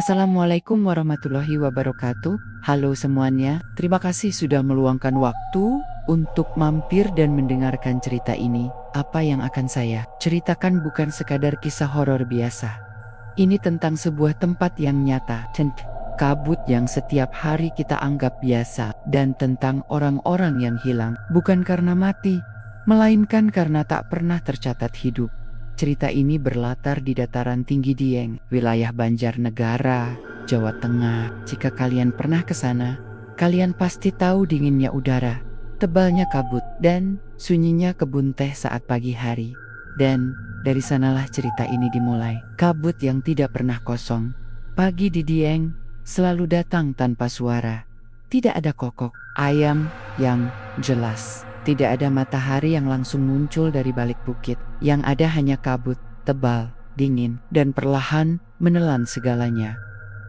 Assalamualaikum warahmatullahi wabarakatuh. Halo semuanya, terima kasih sudah meluangkan waktu untuk mampir dan mendengarkan cerita ini. Apa yang akan saya ceritakan bukan sekadar kisah horor biasa. Ini tentang sebuah tempat yang nyata, kabut yang setiap hari kita anggap biasa, dan tentang orang-orang yang hilang, bukan karena mati, melainkan karena tak pernah tercatat hidup. Cerita ini berlatar di dataran tinggi Dieng, wilayah Banjarnegara, Jawa Tengah. Jika kalian pernah ke sana, kalian pasti tahu dinginnya udara, tebalnya kabut, dan sunyinya kebun teh saat pagi hari. Dan dari sanalah cerita ini dimulai. Kabut yang tidak pernah kosong. Pagi di Dieng selalu datang tanpa suara. Tidak ada kokok ayam yang jelas. Tidak ada matahari yang langsung muncul dari balik bukit. Yang ada hanya kabut, tebal, dingin, dan perlahan menelan segalanya.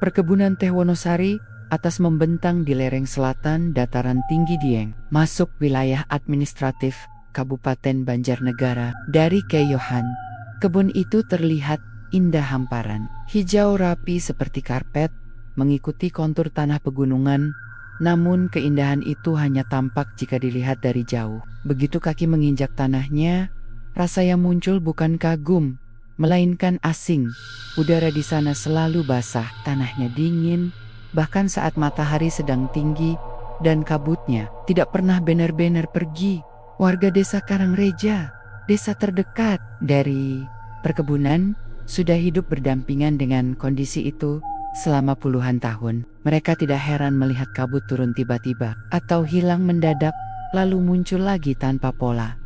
Perkebunan teh Wonosari atas membentang di lereng selatan dataran tinggi Dieng, masuk wilayah administratif Kabupaten Banjarnegara dari Keyohan. Kebun itu terlihat indah hamparan, hijau rapi seperti karpet, mengikuti kontur tanah pegunungan. Namun keindahan itu hanya tampak jika dilihat dari jauh. Begitu kaki menginjak tanahnya, rasa yang muncul bukan kagum, melainkan asing. Udara di sana selalu basah, tanahnya dingin, bahkan saat matahari sedang tinggi, dan kabutnya tidak pernah benar-benar pergi. Warga desa Karangreja, desa terdekat dari perkebunan, sudah hidup berdampingan dengan kondisi itu selama puluhan tahun. Mereka tidak heran melihat kabut turun tiba-tiba atau hilang mendadak lalu muncul lagi tanpa pola.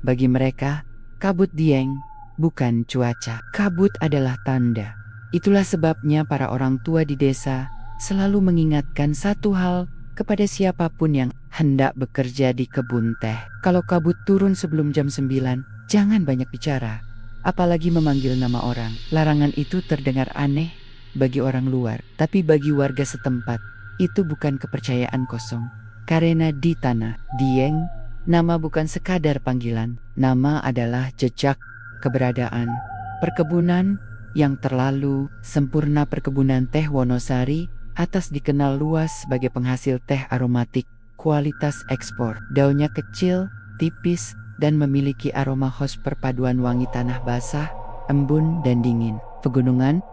Bagi mereka, kabut Dieng bukan cuaca. Kabut adalah tanda. Itulah sebabnya para orang tua di desa selalu mengingatkan satu hal kepada siapapun yang hendak bekerja di kebun teh. Kalau kabut turun sebelum jam 9, jangan banyak bicara, apalagi memanggil nama orang. Larangan itu terdengar aneh bagi orang luar, tapi bagi warga setempat, itu bukan kepercayaan kosong. Karena di tanah Dieng, nama bukan sekadar panggilan, nama adalah jejak keberadaan. Perkebunan yang terlalu sempurna perkebunan teh Wonosari atas dikenal luas sebagai penghasil teh aromatik, kualitas ekspor. Daunnya kecil, tipis, dan memiliki aroma khas perpaduan wangi tanah basah, embun, dan dingin. Pegunungan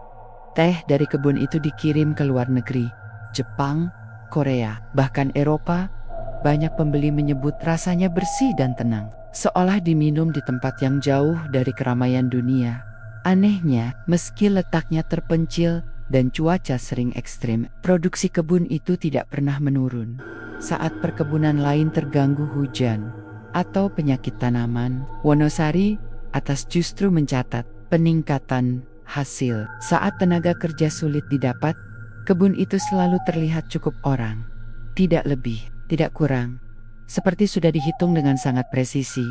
teh dari kebun itu dikirim ke luar negeri, Jepang, Korea, bahkan Eropa. Banyak pembeli menyebut rasanya bersih dan tenang, seolah diminum di tempat yang jauh dari keramaian dunia. Anehnya, meski letaknya terpencil dan cuaca sering ekstrim, produksi kebun itu tidak pernah menurun. Saat perkebunan lain terganggu hujan atau penyakit tanaman, Wonosari atas justru mencatat peningkatan hasil. Saat tenaga kerja sulit didapat, kebun itu selalu terlihat cukup orang. Tidak lebih, tidak kurang. Seperti sudah dihitung dengan sangat presisi.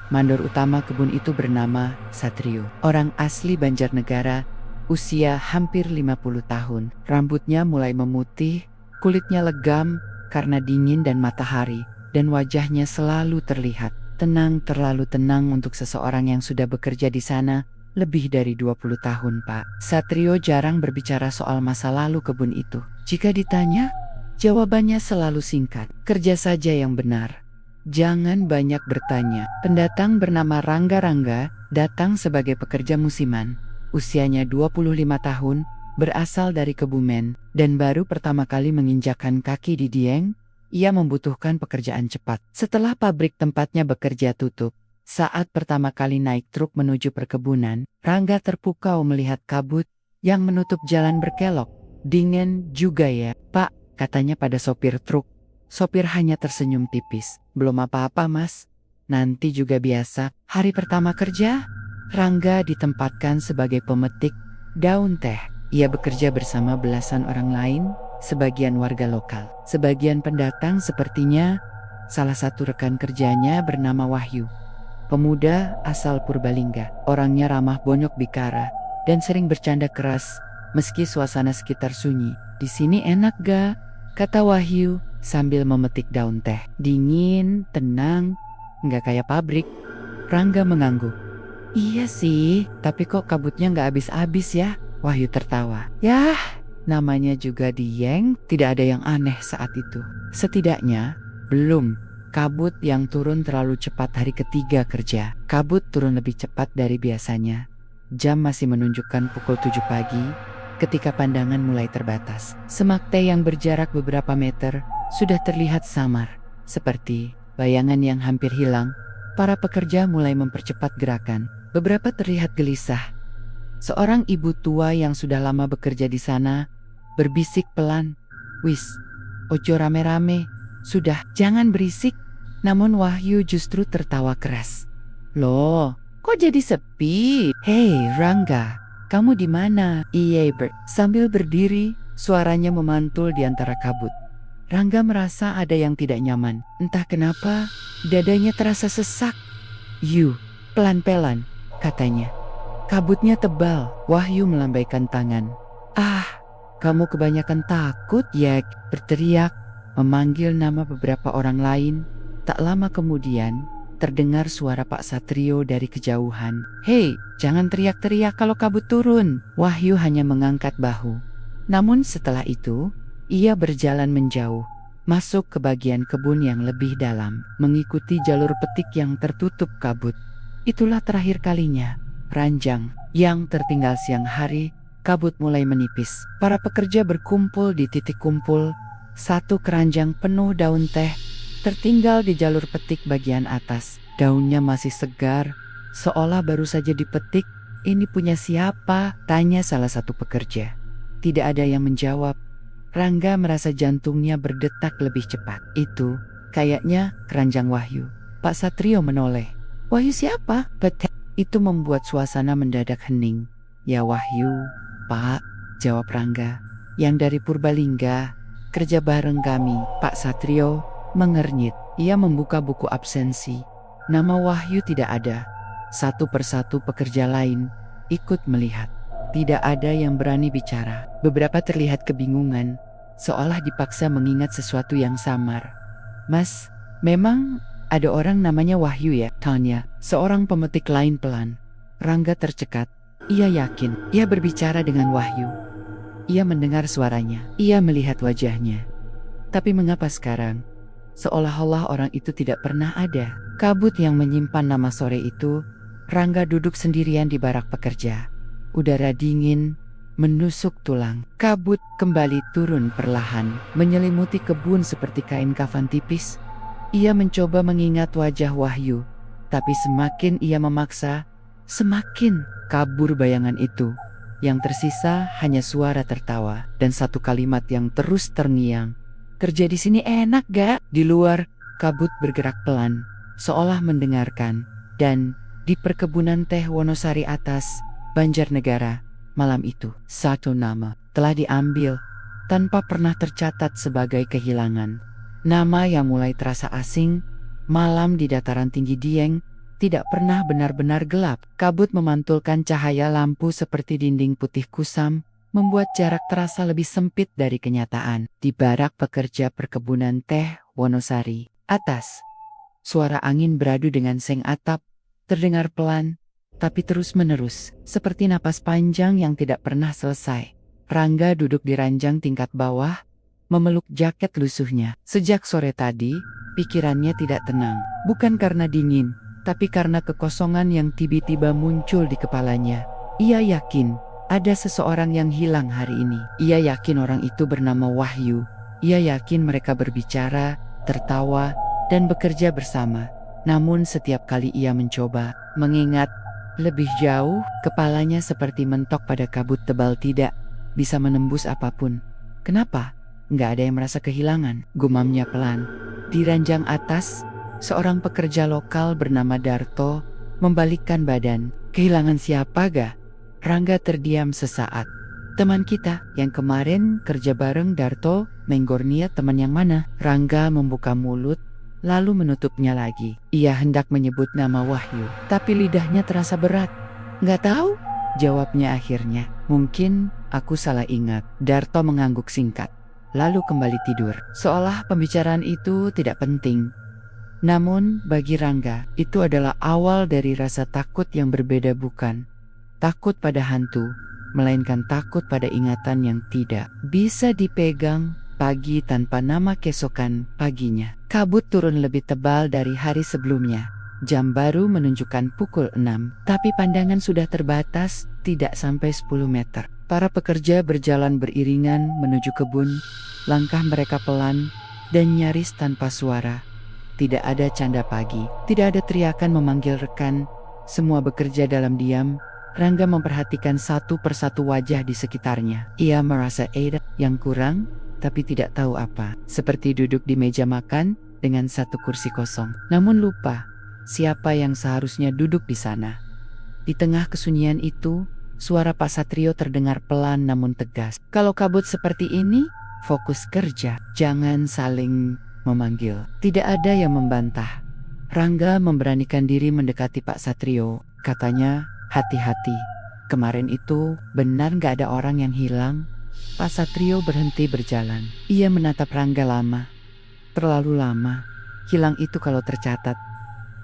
Mandor utama kebun itu bernama Satrio. Orang asli Banjarnegara, usia hampir 50 tahun. Rambutnya mulai memutih, kulitnya legam karena dingin dan matahari, dan wajahnya selalu terlihat tenang, terlalu tenang untuk seseorang yang sudah bekerja di sana lebih dari 20 tahun, Pak. Satrio jarang berbicara soal masa lalu kebun itu. Jika ditanya, jawabannya selalu singkat, kerja saja yang benar. Jangan banyak bertanya. Pendatang bernama Rangga datang sebagai pekerja musiman. Usianya 25 tahun, berasal dari Kebumen, dan baru pertama kali menginjakkan kaki di Dieng. Ia membutuhkan pekerjaan cepat. Setelah pabrik tempatnya bekerja tutup, saat pertama kali naik truk menuju perkebunan, Rangga terpukau melihat kabut yang menutup jalan berkelok. Dingin juga ya, Pak, katanya pada sopir truk. Sopir hanya tersenyum tipis. Belum apa-apa, Mas. Nanti juga biasa. Hari pertama kerja, Rangga ditempatkan sebagai pemetik daun teh. Ia bekerja bersama belasan orang lain, sebagian warga lokal, sebagian pendatang sepertinya. Salah satu rekan kerjanya bernama Wahyu. Pemuda asal Purbalingga, orangnya ramah bonyok bikara, dan sering bercanda keras, meski suasana sekitar sunyi. Di sini enak ga? Kata Wahyu sambil memetik daun teh. Dingin, tenang, nggak kayak pabrik. Rangga mengangguk. Iya sih, tapi kok kabutnya nggak habis-habis ya? Wahyu tertawa. Yah, Namanya juga Dieng, tidak ada yang aneh saat itu. Setidaknya, belum. Kabut yang turun terlalu cepat hari ketiga kerja. Kabut turun lebih cepat dari biasanya. Jam masih menunjukkan pukul 7 pagi ketika pandangan mulai terbatas. Semak teh yang berjarak beberapa meter sudah terlihat samar. Seperti bayangan yang hampir hilang, para pekerja mulai mempercepat gerakan. Beberapa terlihat gelisah. Seorang ibu tua yang sudah lama bekerja di sana berbisik pelan, "Wis, ojo rame-rame, sudah, jangan berisik." Namun Wahyu justru tertawa keras. "Loh, kok jadi sepi? Hei Rangga, kamu di mana?" "Iya Bert." Sambil berdiri, suaranya memantul di antara kabut. Rangga merasa ada yang tidak nyaman. Entah kenapa, dadanya terasa sesak. "You, pelan-pelan," katanya. Kabutnya tebal. Wahyu melambaikan tangan. "Ah, kamu kebanyakan takut ya," berteriak, memanggil nama beberapa orang lain. Tak lama kemudian, terdengar suara Pak Satrio dari kejauhan. "Hei, jangan teriak-teriak kalau kabut turun." Wahyu hanya mengangkat bahu. Namun setelah itu, ia berjalan menjauh, masuk ke bagian kebun yang lebih dalam, mengikuti jalur petik yang tertutup kabut. Itulah terakhir kalinya. Ranjang yang tertinggal siang hari, kabut mulai menipis. Para pekerja berkumpul di titik kumpul. Satu keranjang penuh daun teh tertinggal di jalur petik bagian atas. Daunnya masih segar, seolah baru saja dipetik. "Ini punya siapa?" tanya salah satu pekerja. Tidak ada yang menjawab. Rangga merasa jantungnya berdetak lebih cepat. "Itu kayaknya keranjang Wahyu." Pak Satrio menoleh. "Wahyu siapa?" Itu membuat suasana mendadak hening. "Ya Wahyu, Pak," jawab Rangga, "yang dari Purbalingga, kerja bareng kami." Pak Satrio mengernyit. Ia membuka buku absensi. Nama Wahyu tidak ada. Satu persatu pekerja lain ikut melihat. Tidak ada yang berani bicara. Beberapa terlihat kebingungan, seolah dipaksa mengingat sesuatu yang samar. "Mas, memang ada orang namanya Wahyu ya?" tanya seorang pemetik lain pelan. Rangga tercekat. Ia yakin ia berbicara dengan Wahyu. Ia mendengar suaranya, ia melihat wajahnya. Tapi mengapa sekarang? Seolah-olah orang itu tidak pernah ada. Kabut yang menyimpan nama sore itu, Rangga duduk sendirian di barak pekerja. Udara dingin menusuk tulang. Kabut kembali turun perlahan, menyelimuti kebun seperti kain kafan tipis. Ia mencoba mengingat wajah Wahyu, tapi semakin ia memaksa, semakin kabur bayangan itu. Yang tersisa hanya suara tertawa dan satu kalimat yang terus terngiang. "Kerja di sini enak gak?" Di luar, kabut bergerak pelan, seolah mendengarkan. Dan di perkebunan teh Wonosari atas, Banjarnegara, malam itu, satu nama telah diambil tanpa pernah tercatat sebagai kehilangan. Nama yang mulai terasa asing. Malam di dataran tinggi Dieng tidak pernah benar-benar gelap. Kabut memantulkan cahaya lampu seperti dinding putih kusam, membuat jarak terasa lebih sempit dari kenyataan. Di barak pekerja perkebunan teh Wonosari atas, suara angin beradu dengan seng atap terdengar pelan, tapi terus-menerus, seperti napas panjang yang tidak pernah selesai. Rangga duduk di ranjang tingkat bawah, memeluk jaket lusuhnya. Sejak sore tadi, pikirannya tidak tenang. Bukan karena dingin, tapi karena kekosongan yang tiba-tiba muncul di kepalanya. Ia yakin ada seseorang yang hilang hari ini. Ia yakin orang itu bernama Wahyu. Ia yakin mereka berbicara, tertawa, dan bekerja bersama. Namun setiap kali ia mencoba mengingat lebih jauh, kepalanya seperti mentok pada kabut tebal, tidak bisa menembus apapun. "Kenapa? Nggak ada yang merasa kehilangan," gumamnya pelan. Di ranjang atas, seorang pekerja lokal bernama Darto membalikkan badan. "Kehilangan siapa ga?" Rangga terdiam sesaat. "Teman kita yang kemarin kerja bareng." Darto menggornia, "Teman yang mana?" Rangga membuka mulut, lalu menutupnya lagi. Ia hendak menyebut nama Wahyu, tapi lidahnya terasa berat. "Nggak tahu," jawabnya akhirnya. "Mungkin aku salah ingat." Darto mengangguk singkat, lalu kembali tidur, seolah pembicaraan itu tidak penting. Namun bagi Rangga, itu adalah awal dari rasa takut yang berbeda, bukan takut pada hantu, melainkan takut pada ingatan yang tidak bisa dipegang. Pagi tanpa nama keesokan paginya. Kabut turun lebih tebal dari hari sebelumnya. Jam baru menunjukkan pukul 6, tapi pandangan sudah terbatas, tidak sampai 10 meter. Para pekerja berjalan beriringan menuju kebun, langkah mereka pelan dan nyaris tanpa suara. Tidak ada canda pagi, tidak ada teriakan memanggil rekan, semua bekerja dalam diam. Rangga memperhatikan satu persatu wajah di sekitarnya. Ia merasa ada yang kurang, tapi tidak tahu apa. Seperti duduk di meja makan dengan satu kursi kosong. Namun lupa siapa yang seharusnya duduk di sana. Di tengah kesunyian itu, suara Pak Satrio terdengar pelan namun tegas. Kalau kabut seperti ini, fokus kerja. Jangan saling memanggil. Tidak ada yang membantah. Rangga memberanikan diri mendekati Pak Satrio. Katanya, hati-hati. Kemarin itu benar gak ada orang yang hilang? Pak Satrio berhenti berjalan. Ia menatap Rangga lama. Terlalu lama. Hilang itu kalau tercatat.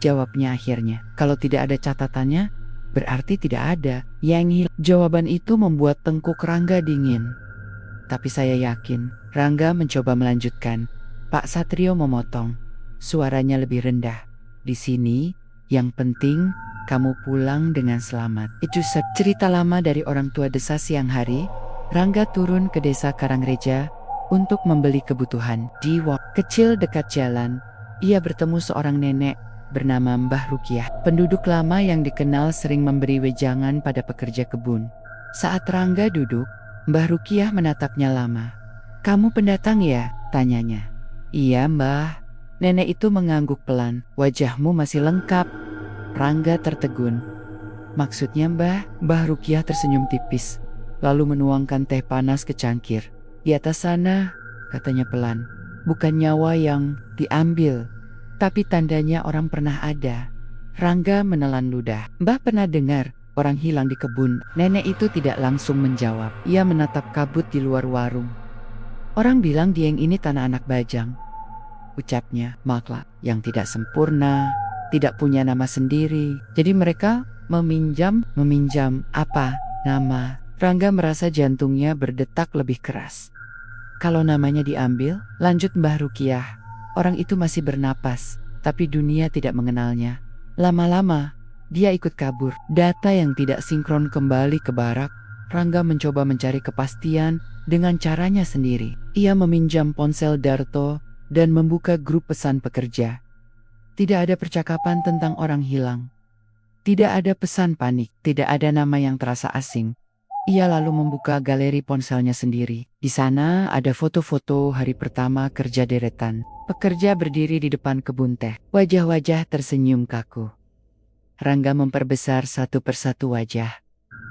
Jawabnya akhirnya. Kalau tidak ada catatannya, berarti tidak ada. Yang hilang. Jawaban itu membuat tengkuk Rangga dingin. Tapi saya yakin. Rangga mencoba melanjutkan. Pak Satrio memotong. Suaranya lebih rendah. Di sini, yang penting kamu pulang dengan selamat. Itu cerita lama dari orang tua desa siang hari. Rangga turun ke desa Karangreja untuk membeli kebutuhan. Di warung kecil dekat jalan, ia bertemu seorang nenek bernama Mbah Rukiah. Penduduk lama yang dikenal sering memberi wejangan pada pekerja kebun. Saat Rangga duduk, Mbah Rukiah menatapnya lama. Kamu pendatang ya? Tanyanya. Iya Mbah. Nenek itu mengangguk pelan. Wajahmu masih lengkap. Rangga tertegun. Maksudnya Mbah? Mbah Rukiah tersenyum tipis. Lalu menuangkan teh panas ke cangkir. Di atas sana, katanya pelan, bukan nyawa yang diambil, tapi tandanya orang pernah ada. Rangga menelan ludah. Mbah pernah dengar orang hilang di kebun. Nenek itu tidak langsung menjawab. Ia menatap kabut di luar warung. Orang bilang Dieng ini tanah anak Bajang. Ucapnya, makhluk yang tidak sempurna, tidak punya nama sendiri. Jadi mereka meminjam apa? Nama. Rangga merasa jantungnya berdetak lebih keras. Kalau namanya diambil, lanjut Mbah Rukiah, orang itu masih bernapas, tapi dunia tidak mengenalnya. Lama-lama, dia ikut kabur. Data yang tidak sinkron kembali ke barak. Rangga mencoba mencari kepastian dengan caranya sendiri. Ia meminjam ponsel Darto dan membuka grup pesan pekerja. Tidak ada percakapan tentang orang hilang. Tidak ada pesan panik, tidak ada nama yang terasa asing. Ia lalu membuka galeri ponselnya sendiri. Di sana ada foto-foto hari pertama kerja deretan. Pekerja berdiri di depan kebun teh. Wajah-wajah tersenyum kaku. Rangga memperbesar satu persatu wajah.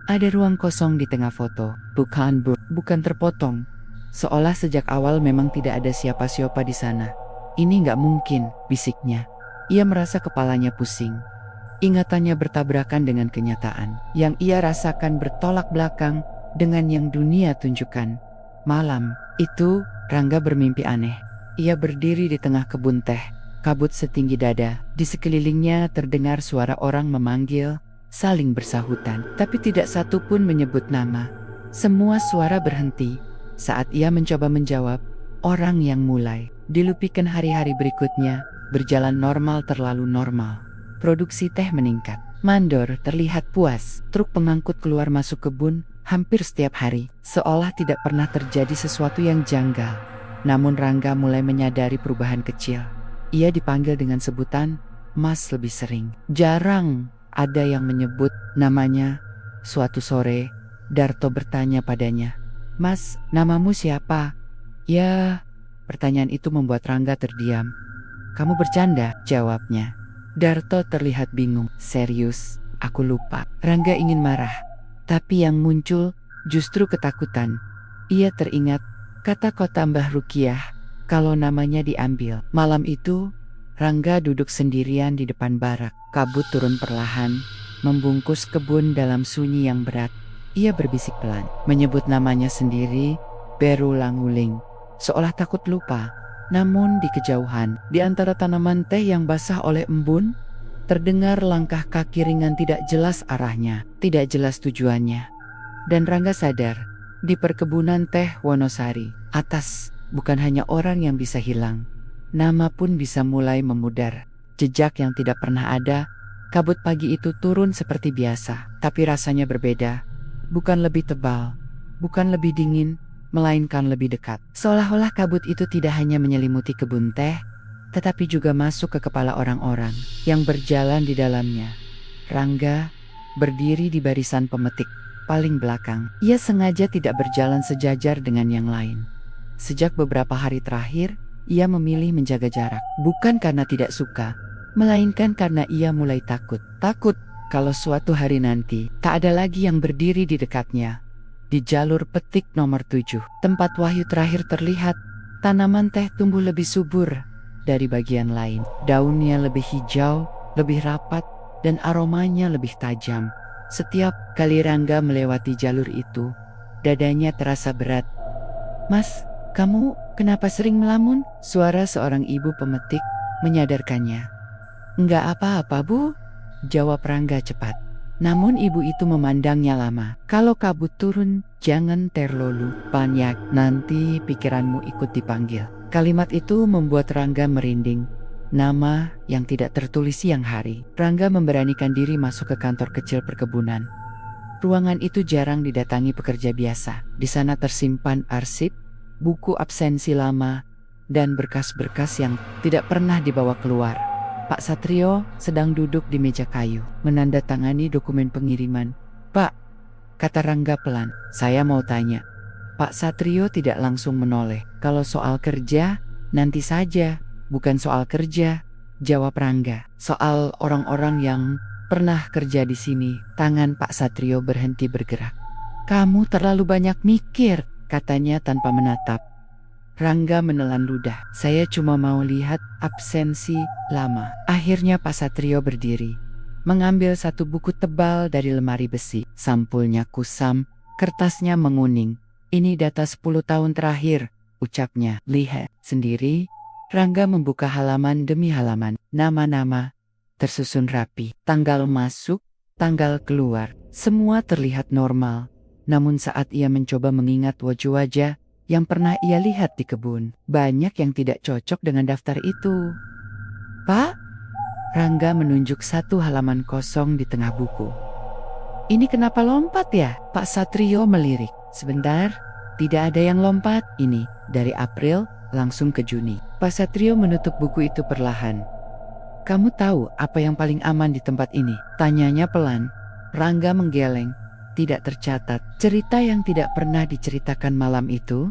Ada ruang kosong di tengah foto. Bukan terpotong. Seolah sejak awal memang tidak ada siapa-siapa di sana. Ini nggak mungkin, bisiknya. Ia merasa kepalanya pusing. Ingatannya bertabrakan dengan kenyataan. Yang ia rasakan bertolak belakang dengan yang dunia tunjukkan. Malam itu, Rangga bermimpi aneh. Ia berdiri di tengah kebun teh, kabut setinggi dada. Di sekelilingnya terdengar suara orang memanggil, saling bersahutan. Tapi tidak satu pun menyebut nama. Semua suara berhenti. Saat ia mencoba menjawab, orang yang mulai. Dilupikan hari-hari berikutnya, berjalan normal terlalu normal. Produksi teh meningkat. Mandor terlihat puas. Truk pengangkut keluar masuk kebun hampir setiap hari. Seolah tidak pernah terjadi sesuatu yang janggal. Namun Rangga mulai menyadari perubahan kecil. Ia dipanggil dengan sebutan Mas lebih sering. Jarang ada yang menyebut namanya. Suatu sore, Darto bertanya padanya, Mas, namamu siapa? Ya, pertanyaan itu membuat Rangga terdiam. Kamu bercanda, jawabnya. Darto terlihat bingung. Serius, aku lupa. Rangga ingin marah, tapi yang muncul justru ketakutan. Ia teringat kata-kata Mbah Rukiah kalau namanya diambil. Malam itu, Rangga duduk sendirian di depan barak. Kabut turun perlahan, membungkus kebun dalam sunyi yang berat. Ia berbisik pelan, menyebut namanya sendiri, berulang-ulang, seolah takut lupa. Namun di kejauhan, di antara tanaman teh yang basah oleh embun, terdengar langkah kaki ringan tidak jelas arahnya, tidak jelas tujuannya. Dan Rangga sadar, di perkebunan teh Wonosari, atas, bukan hanya orang yang bisa hilang. Nama pun bisa mulai memudar. Jejak yang tidak pernah ada, kabut pagi itu turun seperti biasa. Tapi rasanya berbeda. Bukan lebih tebal, bukan lebih dingin, melainkan lebih dekat. Seolah-olah kabut itu tidak hanya menyelimuti kebun teh, tetapi juga masuk ke kepala orang-orang yang berjalan di dalamnya. Rangga berdiri di barisan pemetik paling belakang. Ia sengaja tidak berjalan sejajar dengan yang lain. Sejak beberapa hari terakhir, ia memilih menjaga jarak. Bukan karena tidak suka, melainkan karena ia mulai takut. Takut kalau suatu hari nanti tak ada lagi yang berdiri di dekatnya. Di jalur petik nomor 7, tempat Wahyu terakhir terlihat, tanaman teh tumbuh lebih subur dari bagian lain. Daunnya lebih hijau, lebih rapat, dan aromanya lebih tajam. Setiap kali Rangga melewati jalur itu, dadanya terasa berat. "Mas, kamu kenapa sering melamun?" Suara seorang ibu pemetik menyadarkannya. "Enggak apa-apa, Bu," jawab Rangga cepat. Namun ibu itu memandangnya lama. "Kalau kabut turun, jangan terlalu banyak, nanti pikiranmu ikut dipanggil." Kalimat itu membuat Rangga merinding. Nama yang tidak tertulis siang hari. Rangga memberanikan diri masuk ke kantor kecil perkebunan. Ruangan itu jarang didatangi pekerja biasa. Di sana tersimpan arsip, buku absensi lama, dan berkas-berkas yang tidak pernah dibawa keluar. Pak Satrio sedang duduk di meja kayu, menandatangani dokumen pengiriman. "Pak," kata Rangga pelan, "saya mau tanya." Pak Satrio tidak langsung menoleh. "Kalau soal kerja, nanti saja." "Bukan soal kerja," jawab Rangga. "Soal orang-orang yang pernah kerja di sini." Tangan Pak Satrio berhenti bergerak. "Kamu terlalu banyak mikir," katanya tanpa menatap. Rangga menelan ludah. "Saya cuma mau lihat absensi lama." Akhirnya Pak Satrio berdiri, mengambil satu buku tebal dari lemari besi. Sampulnya kusam, kertasnya menguning. "Ini data 10 tahun terakhir," ucapnya. "Lihat sendiri." Rangga membuka halaman demi halaman. Nama-nama tersusun rapi. Tanggal masuk, tanggal keluar. Semua terlihat normal. Namun saat ia mencoba mengingat wajah-wajah yang pernah ia lihat di kebun, banyak yang tidak cocok dengan daftar itu. "Pak?" Rangga menunjuk satu halaman kosong di tengah buku. "Ini kenapa lompat ya?" Pak Satrio melirik. "Sebentar, tidak ada yang lompat. Ini dari April langsung ke Juni." Pak Satrio menutup buku itu perlahan. "Kamu tahu apa yang paling aman di tempat ini?" tanyanya pelan. Rangga menggeleng. Tidak tercatat. Cerita yang tidak pernah diceritakan malam itu.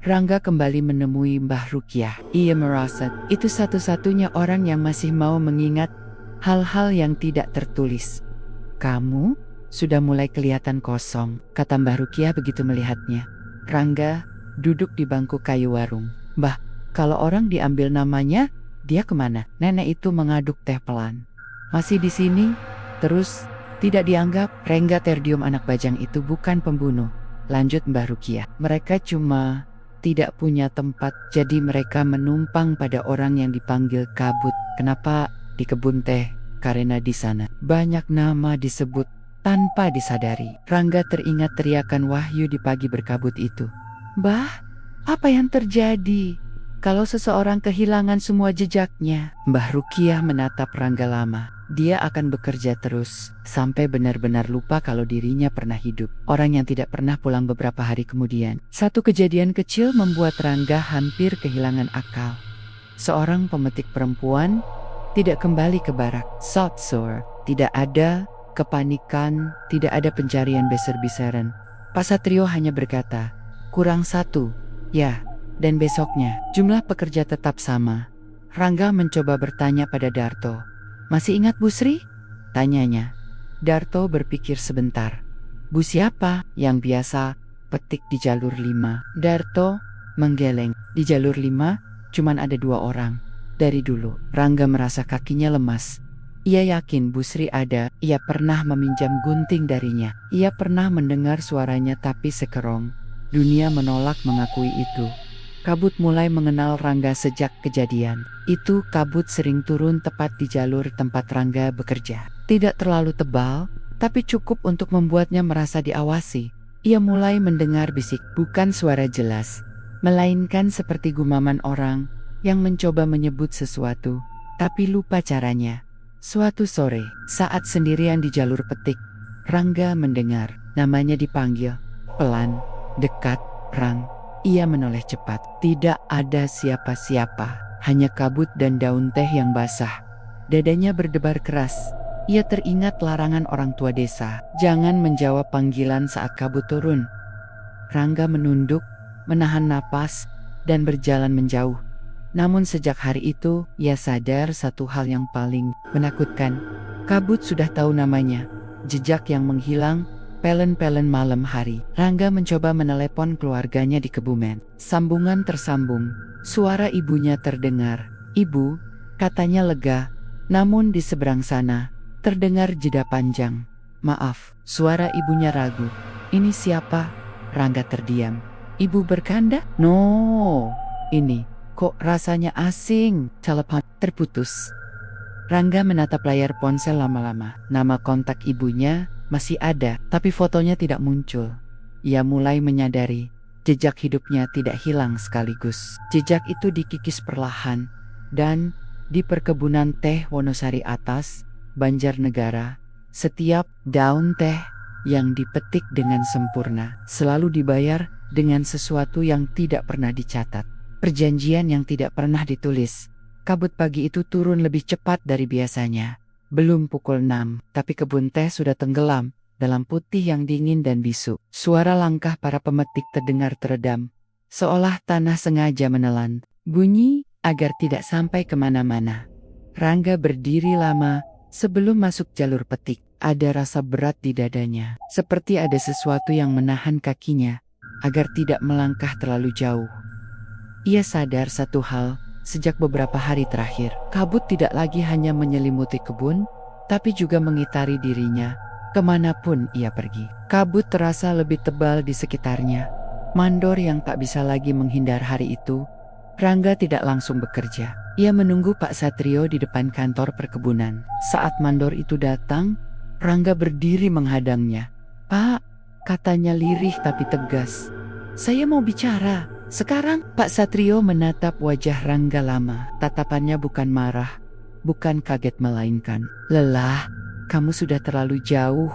Rangga kembali menemui Mbah Rukiah. Ia merasa itu satu-satunya orang yang masih mau mengingat hal-hal yang tidak tertulis. "Kamu sudah mulai kelihatan kosong," kata Mbah Rukiah begitu melihatnya. Rangga duduk di bangku kayu warung. "Mbah, kalau orang diambil namanya, dia kemana?" Nenek itu mengaduk teh pelan. "Masih di sini, terus tidak dianggap." "Rengga Terdium anak bajang itu bukan pembunuh," lanjut Mbah Rukiah. "Mereka cuma tidak punya tempat, jadi mereka menumpang pada orang yang dipanggil kabut." "Kenapa di kebun teh?" "Karena di sana banyak nama disebut tanpa disadari." Rangga teringat teriakan Wahyu di pagi berkabut itu. "Mbah, apa yang terjadi kalau seseorang kehilangan semua jejaknya?" Mbah Rukiah menatap Rangga lama. Dia akan bekerja terus sampai benar-benar lupa kalau dirinya pernah hidup. Orang yang tidak pernah pulang beberapa hari kemudian. Satu kejadian kecil membuat Rangga hampir kehilangan akal. Seorang pemetik perempuan tidak kembali ke barak. Sotsor, tidak ada kepanikan, tidak ada pencarian beser-beseran. Pak Satrio hanya berkata, "Kurang satu, ya." Dan besoknya, jumlah pekerja tetap sama. Rangga mencoba bertanya pada Darto. "Masih ingat Bu Sri?" tanyanya. Darto berpikir sebentar. "Bu siapa?" "Yang biasa petik di jalur 5. Darto menggeleng. Di jalur 5 cuman ada 2 orang. Dari dulu, Rangga merasa kakinya lemas. Ia yakin Bu Sri ada. Ia pernah meminjam gunting darinya. Ia pernah mendengar suaranya, tapi sekerong dunia menolak mengakui itu. Kabut mulai mengenal Rangga sejak kejadian itu. Kabut sering turun tepat di jalur tempat Rangga bekerja. Tidak terlalu tebal, tapi cukup untuk membuatnya merasa diawasi. Ia mulai mendengar bisik, bukan suara jelas, melainkan seperti gumaman orang yang mencoba menyebut sesuatu, tapi lupa caranya. Suatu sore, saat sendirian di jalur petik, Rangga mendengar namanya dipanggil. Pelan, dekat, Rang. Ia menoleh cepat. Tidak ada siapa-siapa, hanya kabut dan daun teh yang basah. Dadanya berdebar keras. Ia teringat larangan orang tua desa, jangan menjawab panggilan saat kabut turun. Rangga menunduk, menahan napas, dan berjalan menjauh. Namun sejak hari itu, ia sadar satu hal yang paling menakutkan. Kabut sudah tahu namanya, jejak yang menghilang, pelen-pelen malam hari. Rangga mencoba menelepon keluarganya di Kebumen. Sambungan tersambung, suara ibunya terdengar. "Ibu," katanya lega, namun di seberang sana, terdengar jeda panjang. "Maaf," suara ibunya ragu. "Ini siapa?" Rangga terdiam. "Ibu berkanda?" "No, ini. Kok rasanya asing?" Telepon terputus. Rangga menatap layar ponsel lama-lama. Nama kontak ibunya masih ada, tapi fotonya tidak muncul. Ia mulai menyadari, jejak hidupnya tidak hilang sekaligus. Jejak itu dikikis perlahan, dan di perkebunan teh Wonosari Atas, Banjarnegara, setiap daun teh yang dipetik dengan sempurna selalu dibayar dengan sesuatu yang tidak pernah dicatat. Perjanjian yang tidak pernah ditulis. Kabut pagi itu turun lebih cepat dari biasanya. Belum pukul 6, tapi kebun teh sudah tenggelam dalam putih yang dingin dan bisu. Suara langkah para pemetik terdengar teredam, seolah tanah sengaja menelan bunyi agar tidak sampai kemana-mana. Rangga berdiri lama sebelum masuk jalur petik. Ada rasa berat di dadanya, seperti ada sesuatu yang menahan kakinya agar tidak melangkah terlalu jauh. Ia sadar satu hal, sejak beberapa hari terakhir, kabut tidak lagi hanya menyelimuti kebun, tapi juga mengitari dirinya, kemanapun ia pergi. Kabut terasa lebih tebal di sekitarnya. Mandor yang tak bisa lagi menghindar hari itu. Rangga tidak langsung bekerja. Ia menunggu Pak Satrio di depan kantor perkebunan. Saat mandor itu datang, Rangga berdiri menghadangnya. "Pak," katanya lirih tapi tegas, "saya mau bicara sekarang." Pak Satrio menatap wajah Rangga lama. Tatapannya bukan marah, bukan kaget, melainkan lelah. "Kamu sudah terlalu jauh,"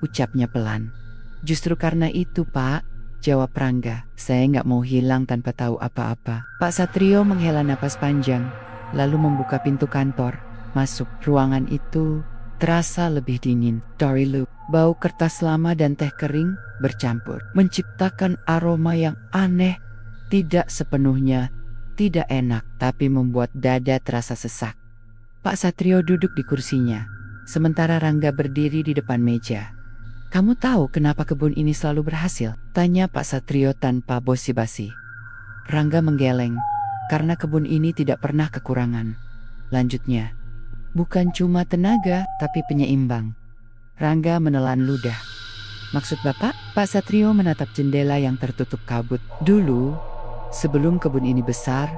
ucapnya pelan. "Justru karena itu, Pak," jawab Rangga, "saya nggak mau hilang tanpa tahu apa-apa." Pak Satrio menghela napas panjang, lalu membuka pintu kantor. Masuk. Ruangan itu terasa lebih dingin. Dari luar, bau kertas lama dan teh kering bercampur, menciptakan aroma yang aneh. Tidak sepenuhnya tidak enak, tapi membuat dada terasa sesak. Pak Satrio duduk di kursinya, sementara Rangga berdiri di depan meja. "Kamu tahu kenapa kebun ini selalu berhasil?" tanya Pak Satrio tanpa basa-basi. Rangga menggeleng. "Karena kebun ini tidak pernah kekurangan," lanjutnya. "Bukan cuma tenaga, tapi penyeimbang." Rangga menelan ludah. "Maksud Bapak?" Pak Satrio menatap jendela yang tertutup kabut. "Dulu, sebelum kebun ini besar,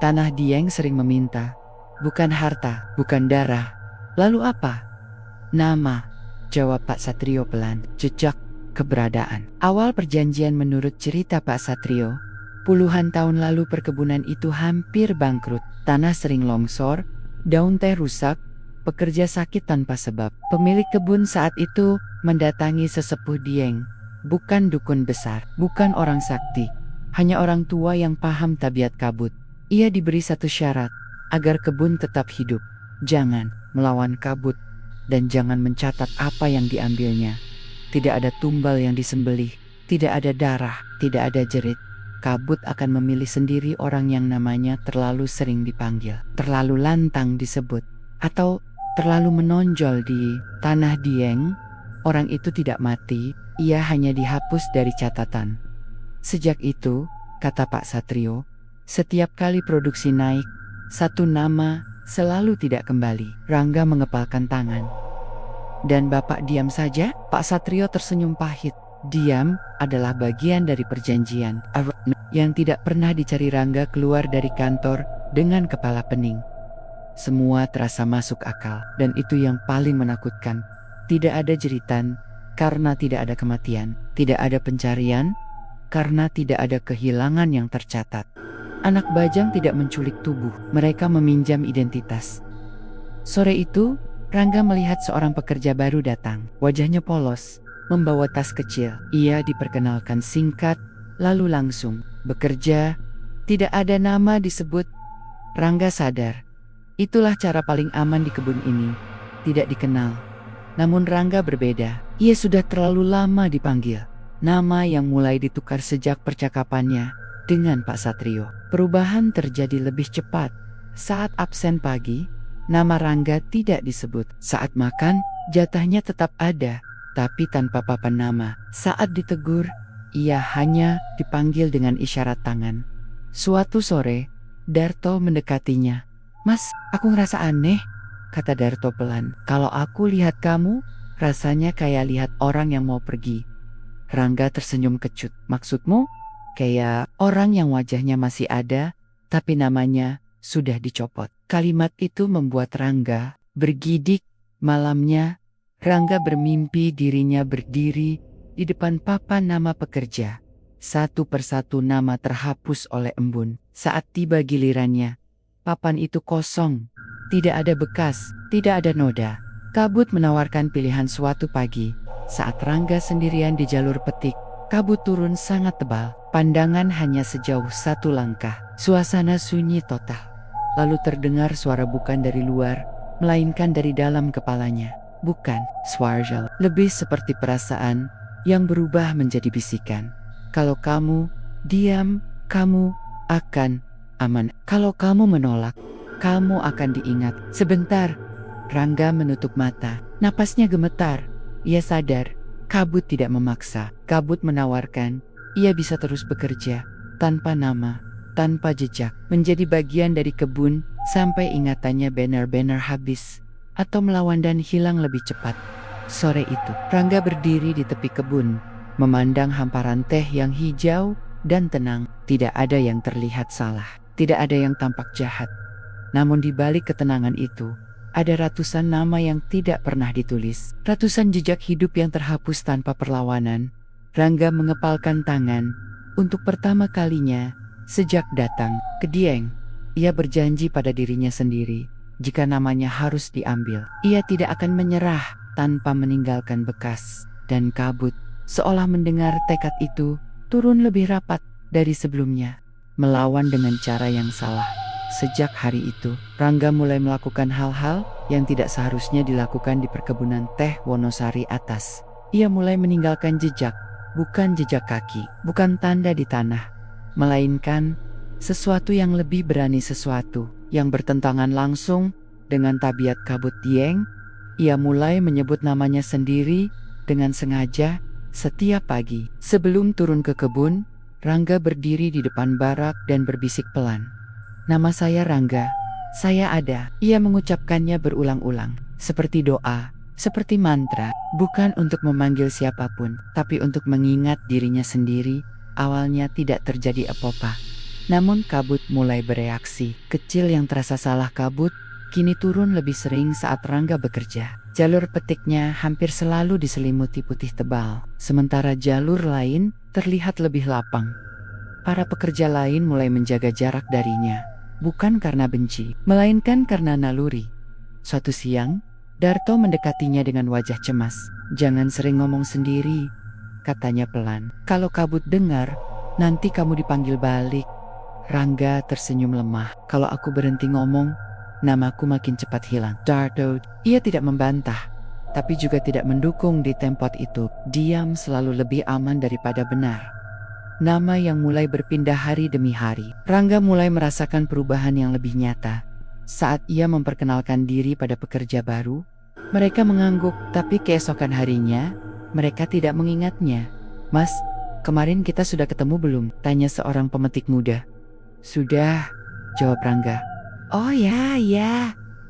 Tanah Dieng sering meminta. Bukan harta, bukan darah. Lalu apa? Nama," jawab Pak Satrio pelan. "Jejak, keberadaan." Awal perjanjian menurut cerita Pak Satrio, puluhan tahun lalu perkebunan itu hampir bangkrut. Tanah sering longsor, daun teh rusak, pekerja sakit tanpa sebab. Pemilik kebun saat itu mendatangi sesepuh Dieng. Bukan dukun besar, bukan orang sakti, hanya orang tua yang paham tabiat kabut. Ia diberi satu syarat, agar kebun tetap hidup. Jangan melawan kabut, dan jangan mencatat apa yang diambilnya. Tidak ada tumbal yang disembelih, tidak ada darah, tidak ada jerit. Kabut akan memilih sendiri orang yang namanya terlalu sering dipanggil, terlalu lantang disebut, atau terlalu menonjol di Tanah Dieng. Orang itu tidak mati, ia hanya dihapus dari catatan. Sejak itu, kata Pak Satrio, setiap kali produksi naik, satu nama selalu tidak kembali. Rangga mengepalkan tangan. "Dan Bapak diam saja?" Pak Satrio tersenyum pahit. Diam adalah bagian dari perjanjian. Yang tidak pernah dicari. Rangga keluar dari kantor dengan kepala pening. Semua terasa masuk akal, dan itu yang paling menakutkan. Tidak ada jeritan, karena tidak ada kematian, tidak ada pencarian, karena tidak ada kehilangan yang tercatat. Anak bajang tidak menculik tubuh, mereka meminjam identitas. Sore itu, Rangga melihat seorang pekerja baru datang. Wajahnya polos, membawa tas kecil. Ia diperkenalkan singkat, lalu langsung bekerja. Tidak ada nama disebut. Rangga sadar, itulah cara paling aman di kebun ini. Tidak dikenal. Namun Rangga berbeda. Ia sudah terlalu lama dipanggil. Nama yang mulai ditukar sejak percakapannya dengan Pak Satrio. Perubahan terjadi lebih cepat. Saat absen pagi, nama Rangga tidak disebut. Saat makan, jatahnya tetap ada, tapi tanpa papan nama. Saat ditegur, ia hanya dipanggil dengan isyarat tangan. Suatu sore, Darto mendekatinya. "Mas, aku ngerasa aneh," kata Darto pelan. "Kalau aku lihat kamu, rasanya kayak lihat orang yang mau pergi." Rangga tersenyum kecut. "Maksudmu?" "Kayak orang yang wajahnya masih ada, tapi namanya sudah dicopot." Kalimat itu membuat Rangga bergidik. Malamnya, Rangga bermimpi dirinya berdiri di depan papan nama pekerja. Satu persatu nama terhapus oleh embun. Saat tiba gilirannya, papan itu kosong. Tidak ada bekas, tidak ada noda. Kabut menawarkan pilihan suatu pagi. Saat Rangga sendirian di jalur petik, kabut turun sangat tebal. Pandangan hanya sejauh 1 langkah. Suasana sunyi total. Lalu terdengar suara bukan dari luar, melainkan dari dalam kepalanya. Bukan suara, lebih seperti perasaan yang berubah menjadi bisikan. Kalau kamu diam, kamu akan aman. Kalau kamu menolak, kamu akan diingat. Sebentar, Rangga menutup mata. Napasnya gemetar. Ia sadar, kabut tidak memaksa. Kabut menawarkan, ia bisa terus bekerja, tanpa nama, tanpa jejak, menjadi bagian dari kebun sampai ingatannya benar-benar habis, atau melawan dan hilang lebih cepat. Sore itu, Rangga berdiri di tepi kebun, memandang hamparan teh yang hijau dan tenang. Tidak ada yang terlihat salah, tidak ada yang tampak jahat. Namun di balik ketenangan itu, ada ratusan nama yang tidak pernah ditulis, ratusan jejak hidup yang terhapus tanpa perlawanan. Rangga mengepalkan tangan. Untuk pertama kalinya sejak datang ke Dieng, ia berjanji pada dirinya sendiri, jika namanya harus diambil, ia tidak akan menyerah tanpa meninggalkan bekas. Dan kabut, seolah mendengar tekad itu, turun lebih rapat dari sebelumnya, melawan dengan cara yang salah. Sejak hari itu, Rangga mulai melakukan hal-hal yang tidak seharusnya dilakukan di perkebunan teh Wonosari atas. Ia mulai meninggalkan jejak, bukan jejak kaki, bukan tanda di tanah, melainkan sesuatu yang lebih berani, sesuatu yang bertentangan langsung dengan tabiat kabut Dieng. Ia mulai menyebut namanya sendiri dengan sengaja setiap pagi. Sebelum turun ke kebun, Rangga berdiri di depan barak dan berbisik pelan. "Nama saya Rangga, saya ada." Ia mengucapkannya berulang-ulang, seperti doa, seperti mantra, bukan untuk memanggil siapapun, tapi untuk mengingat dirinya sendiri. Awalnya tidak terjadi apa-apa, namun kabut mulai bereaksi. Kecil yang terasa salah kabut, kini turun lebih sering saat Rangga bekerja. Jalur petiknya hampir selalu diselimuti putih tebal, sementara jalur lain terlihat lebih lapang. Para pekerja lain mulai menjaga jarak darinya, bukan karena benci, melainkan karena naluri. Suatu siang, Darto mendekatinya dengan wajah cemas. "Jangan sering ngomong sendiri," katanya pelan. "Kalau kabut dengar, nanti kamu dipanggil balik." Rangga tersenyum lemah. "Kalau aku berhenti ngomong, namaku makin cepat hilang." Darto, ia tidak membantah, tapi juga tidak mendukung di tempat itu. Diam selalu lebih aman daripada benar. Nama yang mulai berpindah hari demi hari. Rangga mulai merasakan perubahan yang lebih nyata. Saat ia memperkenalkan diri pada pekerja baru, mereka mengangguk, tapi keesokan harinya, mereka tidak mengingatnya. "Mas, kemarin kita sudah ketemu belum?" tanya seorang pemetik muda. "Sudah," jawab Rangga. "Oh ya,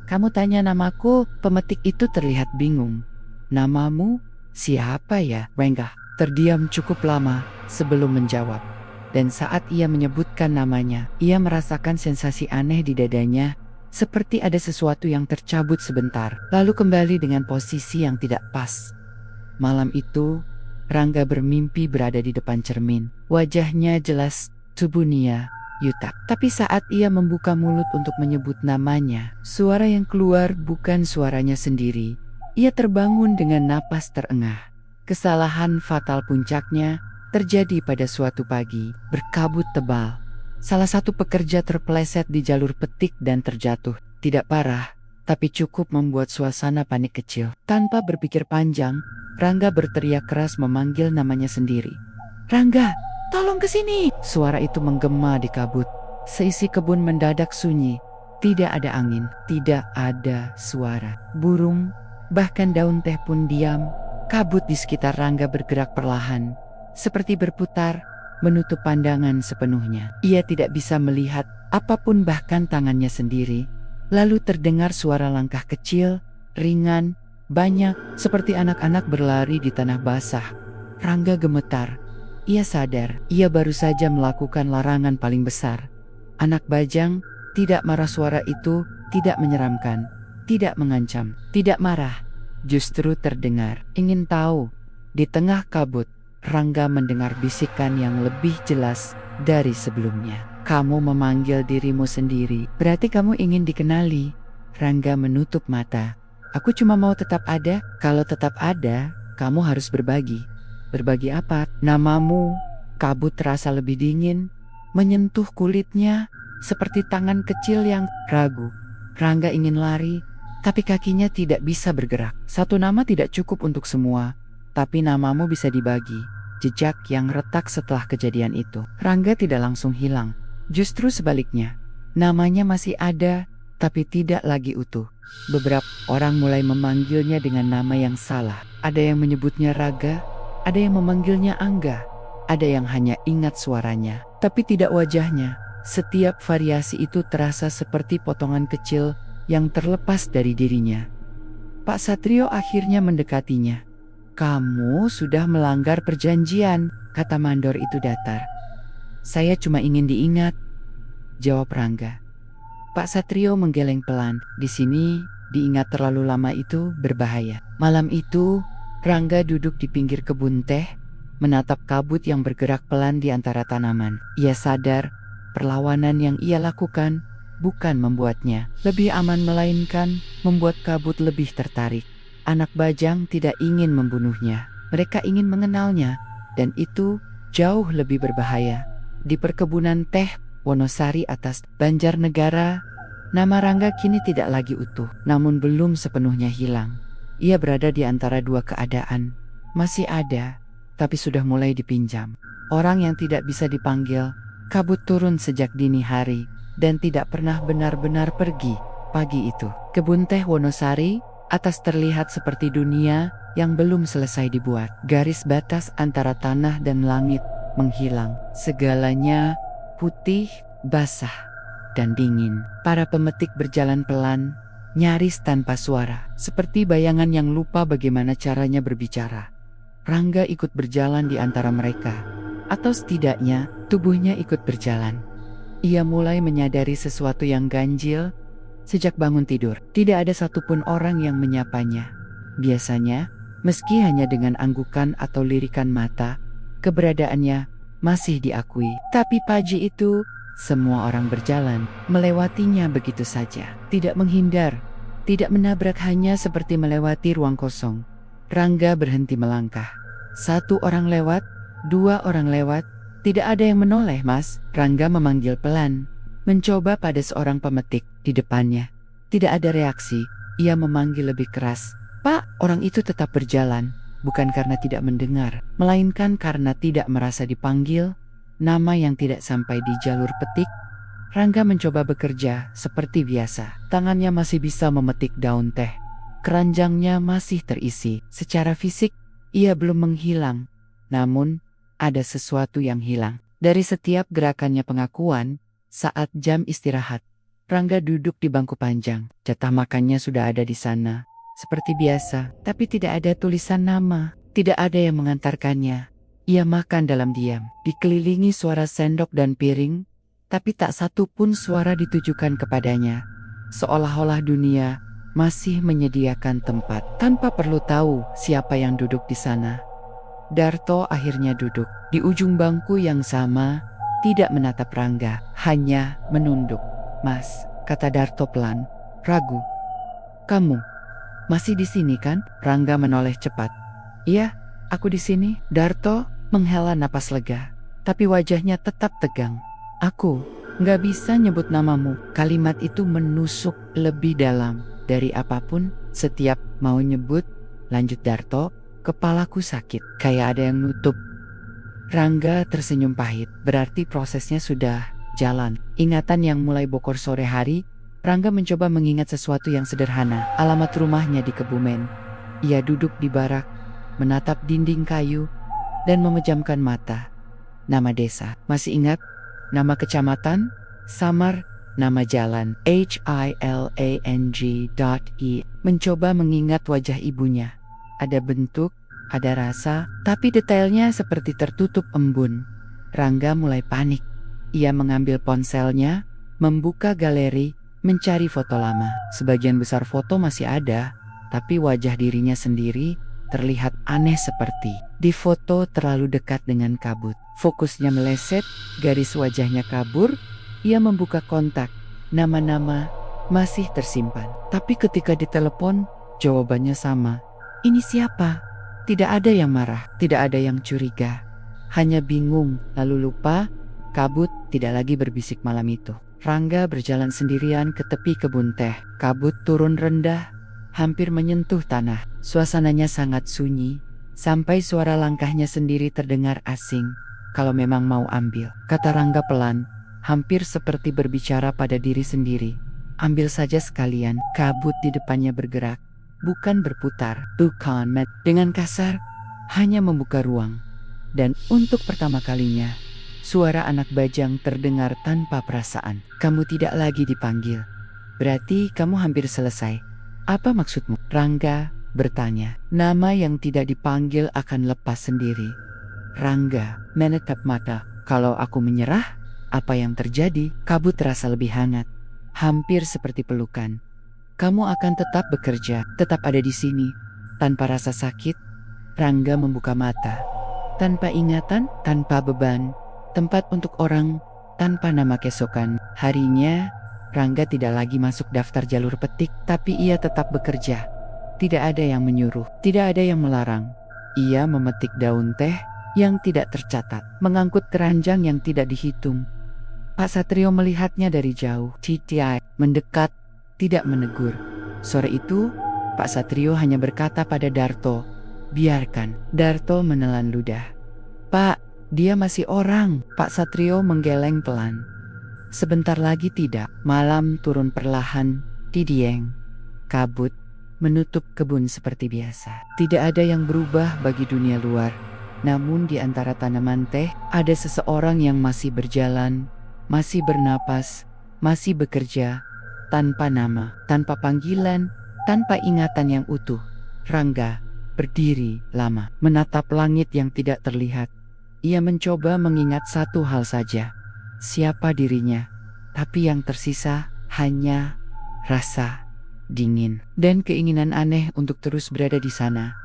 kamu tanya namaku." Pemetik itu terlihat bingung. "Namamu siapa ya?" Rangga terdiam cukup lama sebelum menjawab. Dan saat ia menyebutkan namanya, ia merasakan sensasi aneh di dadanya, seperti ada sesuatu yang tercabut sebentar, lalu kembali dengan posisi yang tidak pas. Malam itu, Rangga bermimpi berada di depan cermin. Wajahnya jelas, tubuh Nia, Yuta. Tapi saat ia membuka mulut untuk menyebut namanya, suara yang keluar bukan suaranya sendiri. Ia terbangun dengan napas terengah. Kesalahan fatal puncaknya terjadi pada suatu pagi, berkabut tebal. Salah satu pekerja terpeleset di jalur petik dan terjatuh. Tidak parah, tapi cukup membuat suasana panik kecil. Tanpa berpikir panjang, Rangga berteriak keras memanggil namanya sendiri. "Rangga, tolong kesini!" Suara itu menggema di kabut. Seisi kebun mendadak sunyi. Tidak ada angin, tidak ada suara burung, bahkan daun teh pun diam. Kabut di sekitar Rangga bergerak perlahan, seperti berputar, menutup pandangan sepenuhnya. Ia tidak bisa melihat apapun, bahkan tangannya sendiri. Lalu terdengar suara langkah kecil, ringan, banyak, seperti anak-anak berlari di tanah basah. Rangga gemetar. Ia sadar, ia baru saja melakukan larangan paling besar. Anak bajang, tidak marah. Suara itu tidak menyeramkan, tidak mengancam, tidak marah. Justru terdengar, ingin tahu. Di tengah kabut, Rangga mendengar bisikan yang lebih jelas dari sebelumnya. "Kamu memanggil dirimu sendiri, berarti kamu ingin dikenali." Rangga menutup mata. "Aku cuma mau tetap ada." "Kalau tetap ada, kamu harus berbagi." "Berbagi apa?" "Namamu." Kabut terasa lebih dingin, menyentuh kulitnya, seperti tangan kecil yang ragu. Rangga ingin lari, tapi kakinya tidak bisa bergerak. Satu nama tidak cukup untuk semua, tapi namamu bisa dibagi. Jejak yang retak setelah kejadian itu. Rangga tidak langsung hilang. Justru sebaliknya, namanya masih ada, tapi tidak lagi utuh. Beberapa orang mulai memanggilnya dengan nama yang salah. Ada yang menyebutnya Raga, ada yang memanggilnya Angga, ada yang hanya ingat suaranya, tapi tidak wajahnya. Setiap variasi itu terasa seperti potongan kecil yang terlepas dari dirinya. Pak Satrio akhirnya mendekatinya. "Kamu sudah melanggar perjanjian," kata mandor itu datar. "Saya cuma ingin diingat," jawab Rangga. Pak Satrio menggeleng pelan. "Di sini, diingat terlalu lama itu berbahaya." Malam itu, Rangga duduk di pinggir kebun teh, menatap kabut yang bergerak pelan di antara tanaman. Ia sadar, perlawanan yang ia lakukan bukan membuatnya lebih aman, melainkan membuat kabut lebih tertarik. Anak bajang tidak ingin membunuhnya. Mereka ingin mengenalnya, dan itu jauh lebih berbahaya. Di perkebunan teh Wonosari atas Banjarnegara, nama Rangga kini tidak lagi utuh, namun belum sepenuhnya hilang. Ia berada di antara dua keadaan. Masih ada, tapi sudah mulai dipinjam. Orang yang tidak bisa dipanggil. Kabut turun sejak dini hari, dan tidak pernah benar-benar pergi. Pagi itu, kebun teh Wonosari atas terlihat seperti dunia yang belum selesai dibuat. Garis batas antara tanah dan langit menghilang. Segalanya putih, basah, dan dingin. Para pemetik berjalan pelan, nyaris tanpa suara, seperti bayangan yang lupa bagaimana caranya berbicara. Rangga ikut berjalan di antara mereka, atau setidaknya tubuhnya ikut berjalan. Ia mulai menyadari sesuatu yang ganjil. Sejak bangun tidur, tidak ada satupun orang yang menyapanya. Biasanya, meski hanya dengan anggukan atau lirikan mata, keberadaannya masih diakui. Tapi pagi itu, semua orang berjalan, melewatinya begitu saja. Tidak menghindar, tidak menabrak, hanya seperti melewati ruang kosong. Rangga berhenti melangkah. Satu orang lewat, dua orang lewat, tidak ada yang menoleh. "Mas," Rangga memanggil pelan, mencoba pada seorang pemetik di depannya. Tidak ada reaksi. Ia memanggil lebih keras. "Pak!" Orang itu tetap berjalan, bukan karena tidak mendengar, melainkan karena tidak merasa dipanggil. Nama yang tidak sampai di jalur petik. Rangga mencoba bekerja seperti biasa. Tangannya masih bisa memetik daun teh. Keranjangnya masih terisi. Secara fisik, ia belum menghilang. Namun, ada sesuatu yang hilang. Dari setiap gerakannya pengakuan, saat jam istirahat, Rangga duduk di bangku panjang. Jatah makannya sudah ada di sana. Seperti biasa, tapi tidak ada tulisan nama. Tidak ada yang mengantarkannya. Ia makan dalam diam, dikelilingi suara sendok dan piring, tapi tak satu pun suara ditujukan kepadanya. Seolah-olah dunia masih menyediakan tempat. Tanpa perlu tahu siapa yang duduk di sana, Darto akhirnya duduk di ujung bangku yang sama, tidak menatap Rangga, hanya menunduk. "Mas," kata Darto pelan, ragu. "Kamu masih di sini kan?" Rangga menoleh cepat. "Iya, aku di sini." Darto menghela napas lega, tapi wajahnya tetap tegang. "Aku nggak bisa nyebut namamu." Kalimat itu menusuk lebih dalam dari apapun. "Setiap mau nyebut," lanjut Darto, "kepalaku sakit, kayak ada yang nutup." Rangga tersenyum pahit, berarti prosesnya sudah jalan. Ingatan yang mulai bokor sore hari, Rangga mencoba mengingat sesuatu yang sederhana, alamat rumahnya di Kebumen. Ia duduk di barak, menatap dinding kayu, dan memejamkan mata. Nama desa, masih ingat? Nama kecamatan? Samar, nama jalan, HILANG.I. Mencoba mengingat wajah ibunya. Ada bentuk, ada rasa, tapi detailnya seperti tertutup embun. Rangga mulai panik. Ia mengambil ponselnya, membuka galeri, mencari foto lama. Sebagian besar foto masih ada, tapi wajah dirinya sendiri terlihat aneh, seperti di foto terlalu dekat dengan kabut. Fokusnya meleset, garis wajahnya kabur. Ia membuka kontak, nama-nama masih tersimpan. Tapi ketika ditelepon, jawabannya sama. Ini siapa? Tidak ada yang marah, tidak ada yang curiga. Hanya bingung, lalu lupa. Kabut tidak lagi berbisik malam itu. Rangga berjalan sendirian ke tepi kebun teh. Kabut turun rendah, hampir menyentuh tanah. Suasananya sangat sunyi, sampai suara langkahnya sendiri terdengar asing. "Kalau memang mau ambil," kata Rangga pelan, hampir seperti berbicara pada diri sendiri. "Ambil saja sekalian." Kabut di depannya bergerak, bukan berputar. Bukan dengan kasar, hanya membuka ruang. Dan untuk pertama kalinya, suara anak bajang terdengar tanpa perasaan. "Kamu tidak lagi dipanggil. Berarti kamu hampir selesai. Apa maksudmu?" Rangga bertanya. Nama yang tidak dipanggil akan lepas sendiri. Rangga menatap mata. "Kalau aku menyerah, apa yang terjadi?" Kabut terasa lebih hangat, hampir seperti pelukan. "Kamu akan tetap bekerja, tetap ada di sini, tanpa rasa sakit." Rangga membuka mata. Tanpa ingatan, tanpa beban, tempat untuk orang, tanpa nama keesokan harinya. Rangga tidak lagi masuk daftar jalur petik, tapi ia tetap bekerja. Tidak ada yang menyuruh, tidak ada yang melarang. Ia memetik daun teh yang tidak tercatat, mengangkut keranjang yang tidak dihitung. Pak Satrio melihatnya dari jauh. Titi mendekat, tidak menegur. Sore itu, Pak Satrio hanya berkata pada Darto, "Biarkan." Darto menelan ludah. "Pak, dia masih orang." Pak Satrio menggeleng pelan. Sebentar lagi tidak. Malam turun perlahan di Dieng. Kabut menutup kebun seperti biasa. Tidak ada yang berubah bagi dunia luar. Namun di antara tanaman teh, ada seseorang yang masih berjalan, masih bernapas, masih bekerja, tanpa nama, tanpa panggilan, tanpa ingatan yang utuh. Rangga berdiri lama, menatap langit yang tidak terlihat. Ia mencoba mengingat satu hal saja, siapa dirinya, tapi yang tersisa hanya rasa dingin dan keinginan aneh untuk terus berada di sana.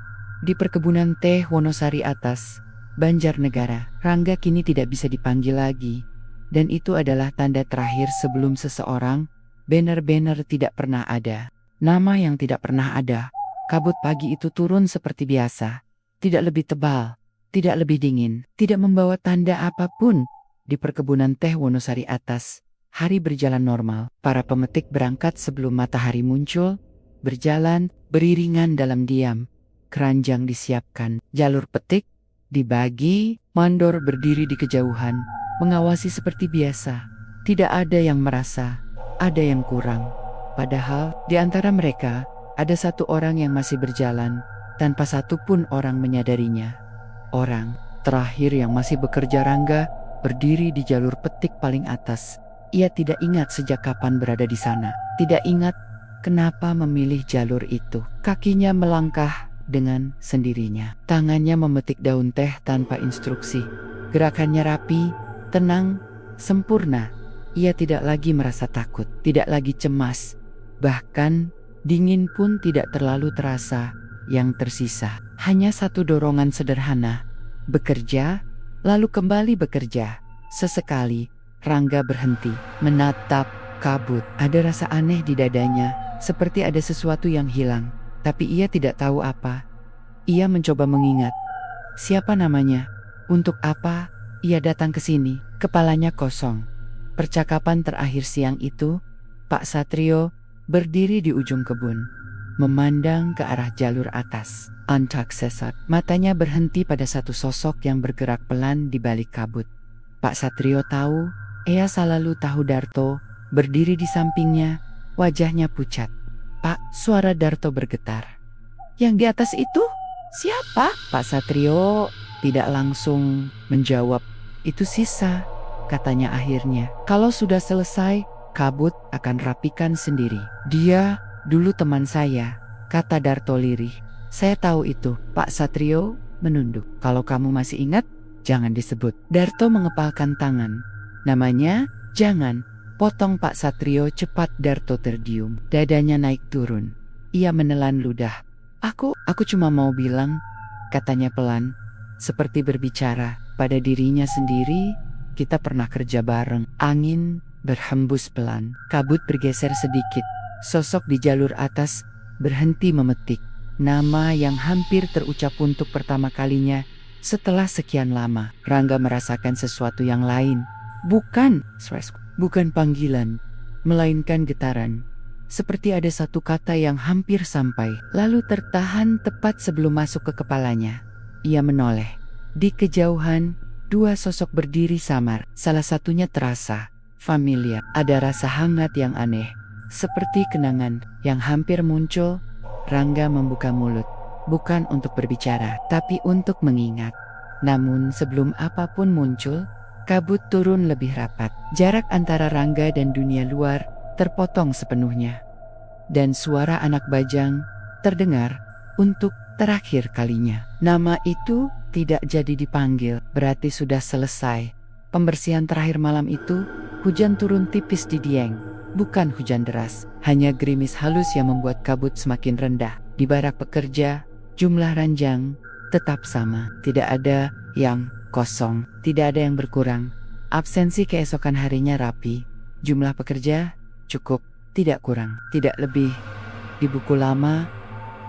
Di perkebunan teh Wonosari Atas, Banjarnegara, Rangga kini tidak bisa dipanggil lagi. Dan itu adalah tanda terakhir sebelum seseorang benar-benar tidak pernah ada. Nama yang tidak pernah ada. Kabut pagi itu turun seperti biasa. Tidak lebih tebal, tidak lebih dingin, tidak membawa tanda apapun. Di perkebunan teh Wonosari Atas, hari berjalan normal. Para pemetik berangkat sebelum matahari muncul, berjalan beriringan dalam diam. Keranjang disiapkan, jalur petik dibagi, mandor berdiri di kejauhan, mengawasi seperti biasa. Tidak ada yang merasa ada yang kurang. Padahal di antara mereka ada satu orang yang masih berjalan tanpa satupun orang menyadarinya. Orang terakhir yang masih bekerja. Rangga berdiri di jalur petik paling atas. Ia tidak ingat sejak kapan berada di sana. Tidak ingat kenapa memilih jalur itu. Kakinya melangkah dengan sendirinya. Tangannya memetik daun teh tanpa instruksi. Gerakannya rapi, tenang, sempurna. Ia tidak lagi merasa takut, tidak lagi cemas. Bahkan Dingin pun tidak terlalu terasa. Yang tersisa hanya satu dorongan sederhana. Bekerja, lalu kembali bekerja. Sesekali, Rangga berhenti, menatap kabut. Ada rasa aneh di dadanya, seperti ada sesuatu yang hilang. Tapi ia tidak tahu apa. Ia mencoba mengingat. Siapa namanya? Untuk apa ia datang ke sini? Kepalanya kosong. Percakapan terakhir siang itu, Pak Satrio berdiri di ujung kebun, memandang ke arah jalur atas. Antak sesat, matanya berhenti pada satu sosok yang bergerak pelan di balik kabut. Pak Satrio tahu, ia selalu tahu Darto, berdiri di sampingnya, wajahnya pucat. Pak, suara Darto bergetar. Yang di atas itu? Siapa? Pak Satrio tidak langsung menjawab. Itu sisa, katanya akhirnya. Kalau sudah selesai, kabut akan rapikan sendiri. Dia dulu teman saya, kata Darto lirih. Saya tahu itu. Pak Satrio menunduk. Kalau kamu masih ingat, jangan disebut. Darto mengepalkan tangan. Namanya, jangan. Potong Pak Satrio cepat. Darto terdiam. Dadanya naik turun. Ia menelan ludah. Aku cuma mau bilang, katanya pelan, seperti berbicara pada dirinya sendiri, kita pernah kerja bareng. Angin berhembus pelan, kabut bergeser sedikit. Sosok di jalur atas berhenti memetik. Nama yang hampir terucap untuk pertama kalinya setelah sekian lama. Rangga merasakan sesuatu yang lain. Bukan panggilan, melainkan getaran. Seperti ada satu kata yang hampir sampai, lalu tertahan tepat sebelum masuk ke kepalanya. Ia menoleh. Di kejauhan, dua sosok berdiri samar. Salah satunya terasa familiar. Ada rasa hangat yang aneh, seperti kenangan yang hampir muncul. Rangga membuka mulut, bukan untuk berbicara, tapi untuk mengingat. Namun sebelum apapun muncul, kabut turun lebih rapat. Jarak antara Rangga dan dunia luar terpotong sepenuhnya. Dan suara anak bajang terdengar untuk terakhir kalinya. Nama itu tidak jadi dipanggil, berarti sudah selesai. Pembersihan terakhir malam itu, hujan turun tipis di Dieng. Bukan hujan deras, hanya gerimis halus yang membuat kabut semakin rendah. Di barak pekerja, jumlah ranjang tetap sama. Tidak ada yang kosong, tidak ada yang berkurang. Absensi keesokan harinya rapi. Jumlah pekerja cukup, tidak kurang, tidak lebih. Di buku lama,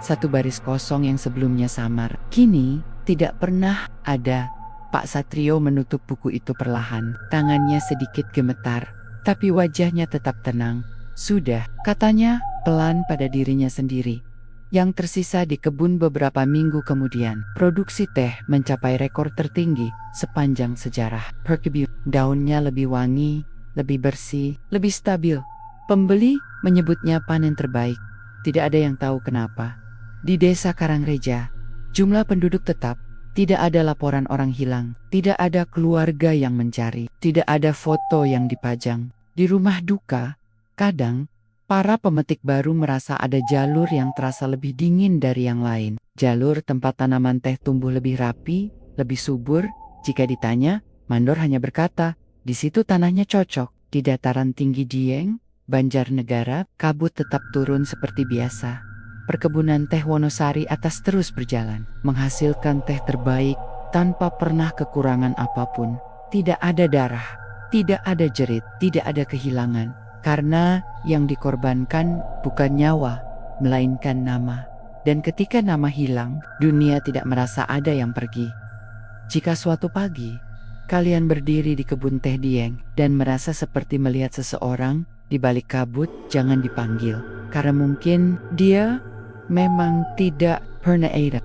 satu baris kosong yang sebelumnya samar, kini tidak pernah ada. Pak Satrio menutup buku itu perlahan. Tangannya sedikit gemetar, tapi wajahnya tetap tenang. Sudah, katanya pelan pada dirinya sendiri. Yang tersisa di kebun beberapa minggu kemudian, produksi teh mencapai rekor tertinggi sepanjang sejarah. Perkebun, daunnya lebih wangi, lebih bersih, lebih stabil. Pembeli menyebutnya panen terbaik. Tidak ada yang tahu kenapa. Di desa Karangreja, jumlah penduduk tetap. Tidak ada laporan orang hilang. Tidak ada keluarga yang mencari. Tidak ada foto yang dipajang. Di rumah duka, kadang para pemetik baru merasa ada jalur yang terasa lebih dingin dari yang lain. Jalur tempat tanaman teh tumbuh lebih rapi, lebih subur. Jika ditanya, Mandor hanya berkata, di situ tanahnya cocok. Di dataran tinggi Dieng, Banjarnegara, kabut tetap turun seperti biasa. Perkebunan teh Wonosari atas terus berjalan, menghasilkan teh terbaik tanpa pernah kekurangan apapun. Tidak ada darah, tidak ada jerit, tidak ada kehilangan. Karena yang dikorbankan bukan nyawa, melainkan nama. Dan ketika nama hilang, dunia tidak merasa ada yang pergi. Jika suatu pagi, kalian berdiri di kebun teh Dieng dan merasa seperti melihat seseorang di balik kabut, jangan dipanggil. Karena mungkin dia memang tidak pernah ada.